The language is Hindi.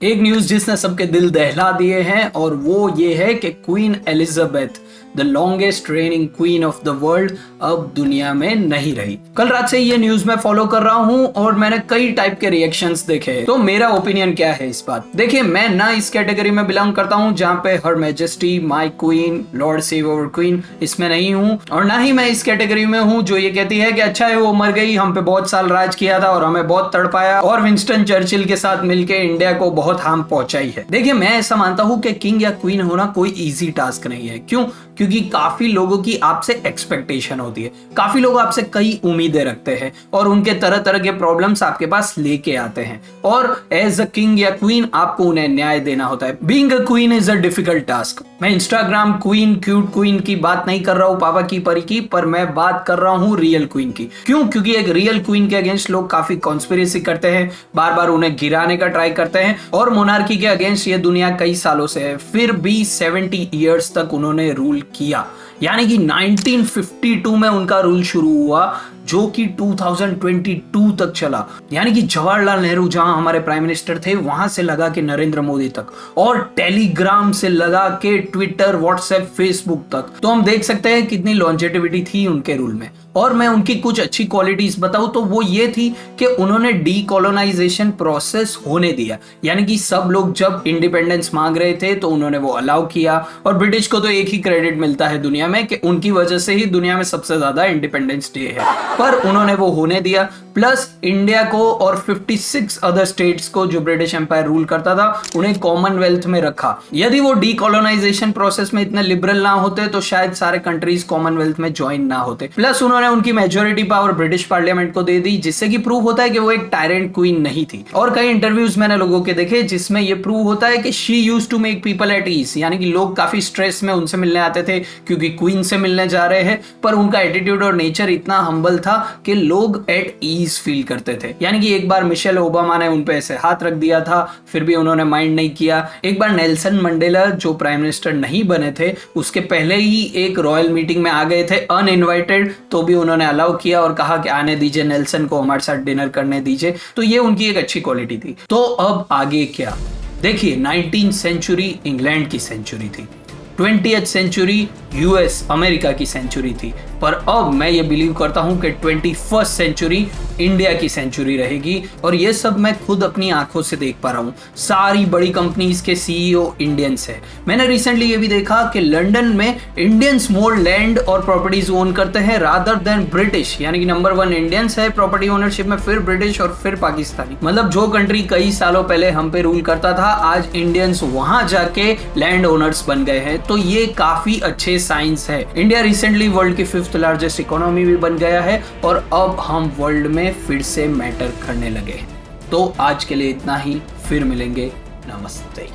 एक न्यूज जिसने सबके दिल दहला दिए हैं और वो ये है कि queen Elizabeth the longest raining queen of the world अब दुनिया में नहीं रही। कल रात से ये न्यूज मैं फॉलो कर रहा हूँ और मैंने कई टाइप के रिएक्शंस देखे। तो मेरा ओपिनियन क्या है इस बात, देखिए मैं ना इस कैटेगरी में बिलोंग करता हूँ जहाँ पे her majesty my queen lord save our queen, इसमें नहीं हूँ। और ना ही मैं इस कैटेगरी में हूँ जो ये कहती है कि अच्छा है वो मर गई, हम पे बहुत साल राज किया था और हमें बहुत तड़पाया और विंस्टन चर्चिल के साथ मिलकर इंडिया को बहुत हार्म पहुंचाई है। देखिए मैं ऐसा मानता हूँ कि किंग या क्वीन होना कोई इजी टास्क नहीं है। क्यों? क्योंकि काफी लोगों की आपसे एक्सपेक्टेशन होती है, काफी लोग आपसे कई उम्मीदें रखते हैं और उनके तरह तरह के प्रॉब्लम्स आपके पास लेके आते हैं और एज अ किंग या क्वीन आपको उन्हें न्याय देना होता है। Being a queen is a difficult task. मैं इंस्टाग्राम क्वीन क्यूट क्वीन की बात नहीं कर रहा हूँ, पापा की परी की, पर मैं बात कर रहा हूँ रियल क्वीन की। क्यों? क्योंकि एक रियल क्वीन के अगेंस्ट लोग काफी कॉन्स्पिरेसी करते हैं, बार बार उन्हें गिराने का ट्राई करते हैं और मोनार्की के अगेंस्ट ये दुनिया कई सालों से है, फिर भी 70 इयर्स तक उन्होंने रूल किया। यानी कि 1952 में उनका रूल शुरू हुआ जो कि 2022 तक चला। यानी कि जवाहरलाल नेहरू जहां हमारे प्राइम मिनिस्टर थे वहां से लगा के नरेंद्र मोदी तक और टेलीग्राम से लगा के ट्विटर व्हाट्सएप फेसबुक तक। तो हम देख सकते हैं कितनी लॉन्जेटिविटी थी उनके रूल में। और मैं उनकी कुछ अच्छी क्वालिटीज बताऊं तो वो ये थी कि उन्होंने डीकोलोनाइजेशन प्रोसेस होने दिया। यानी कि सब लोग जब इंडिपेंडेंस मांग रहे थे तो उन्होंने वो अलाउ किया। और ब्रिटिश को तो एक ही क्रेडिट मिलता है दुनिया में कि उनकी वजह से ही दुनिया में सबसे ज्यादा इंडिपेंडेंस डे है, पर उन्होंने वो होने दिया। प्लस इंडिया को और 56 अदर स्टेट्स को जो ब्रिटिश एम्पायर रूल करता था उन्हें कॉमनवेल्थ में रखा। यदि वो डीकोलोनाइजेशन प्रोसेस में इतने लिबरल ना होते तो शायद सारे कंट्रीज कॉमनवेल्थ में ज्वाइन ना होते। प्लस उन्होंने उनकी मेजोरिटी पावर ब्रिटिश पार्लियामेंट को दे दी, जिससे कि प्रूव होता है कि वो एक टायरेंट क्वीन नहीं थी। और कई इंटरव्यूज मैंने लोगों के देखे जिसमें ये प्रूव होता है कि she used to make people at ease. यानी कि लोग काफी स्ट्रेस में उनसे मिलने आते थे क्योंकि क्वीन से मिलने जा रहे हैं, पर उनका एटीट्यूड और नेचर इतना हम्बल था कि लोग एट ईज फील करते थे। यानी कि एक बार मिशेल ओबामा ने उन पे ऐसे हाथ रख दिया था, फिर भी उन्होंने माइंड नहीं किया। एक बार नेल्सन मंडेला जो प्राइम मिनिस्टर नहीं बने थे उसके पहले ही एक रॉयल मीटिंग में आ गए थे अनइनवाइटेड, तो भी उन्होंने अलाउ किया और कहा कि आने दीजिए नेल्सन को, हमारे साथ डिनर करने दीजिए। तो ये उनकी एक अच्छी क्वालिटी थी। तो अब आगे क्या? देखिए 19th सेंचुरी इंग्लैंड की सेंचुरी थी, 20th सेंचुरी यूएस अमेरिका की सेंचुरी थी, पर अब मैं ये बिलीव करता हूं कि 21st सेंचुरी इंडिया की सेंचुरी रहेगी। और ये सब मैं खुद अपनी आंखों से देख पा रहा हूं। सारी बड़ी कंपनीज के सीईओ इंडियंस है। मैंने रिसेंटली ये भी देखा कि लंदन में इंडियंस मोर लैंड और प्रॉपर्टीज ओन करते हैं रादर देन ब्रिटिश। यानी कि नंबर 1 इंडियंस है प्रॉपर्टी ओनरशिप में, फिर ब्रिटिश और फिर पाकिस्तानी। मतलब जो कंट्री कई सालों पहले हम पे रूल करता था आज इंडियंस वहां जाके लैंड ओनर्स बन गए हैं। तो ये काफी अच्छे साइंस है। इंडिया रिसेंटली वर्ल्ड की 5th लार्जेस्ट इकोनॉमी भी बन गया है और अब हम वर्ल्ड में फिर से मैटर करने लगे। तो आज के लिए इतना ही, फिर मिलेंगे। नमस्ते।